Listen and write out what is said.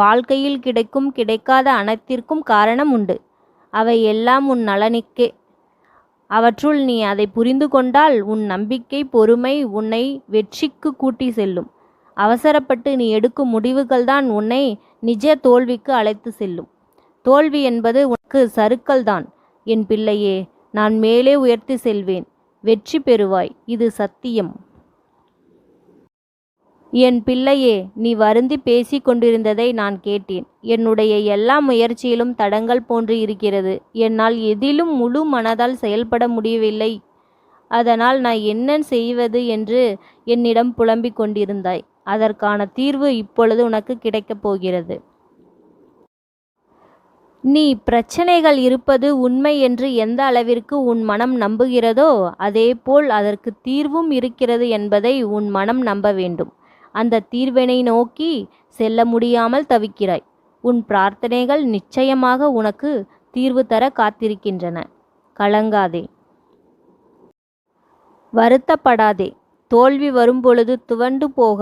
வாழ்க்கையில் கிடைக்கும் கிடைக்காத அனைத்திற்கும் காரணம் உண்டு. அவை எல்லாம் உன் நலனுக்கே. அவற்றுள் நீ அதை புரிந்து கொண்டால் உன் நம்பிக்கை பொறுமை உன்னை வெற்றிக்கு கூட்டி செல்லும். அவசரப்பட்டு நீ எடுக்கும் முடிவுகள்தான் உன்னை நிஜ தோல்விக்கு அழைத்து செல்லும். தோல்வி என்பது உனக்கு சறுக்கல்தான். என் பிள்ளையே, நான் மேலே உயர்த்தி செல்வேன். வெற்றி பெறுவாய். இது சத்தியம். என் பிள்ளையே, நீ வருந்தி பேசிக் கொண்டிருந்ததை நான் கேட்டேன். என்னுடைய எல்லா முயற்சியிலும் தடங்கள் போன்று இருக்கிறது. என்னால் எதிலும் முழு மனதால் செயல்பட முடியவில்லை. அதனால் நான் என்ன செய்வது என்று என்னிடம் புலம்பிக் கொண்டிருந்தாய். அதற்கான தீர்வு இப்பொழுது உனக்கு கிடைக்கப் போகிறது. நீ பிரச்சனைகள் இருப்பது உண்மை என்று எந்த அளவிற்கு உன் மனம் நம்புகிறதோ அதேபோல் அதற்கு தீர்வும் இருக்கிறது என்பதை உன் மனம் நம்ப வேண்டும். அந்த தீர்வினை நோக்கி செல்ல முடியாமல் தவிக்கிறாய். உன் பிரார்த்தனைகள் நிச்சயமாக உனக்கு தீர்வு தர காத்திருக்கின்றன. கலங்காதே, வருத்தப்படாதே. தோல்வி வரும்பொழுது துவண்டு போக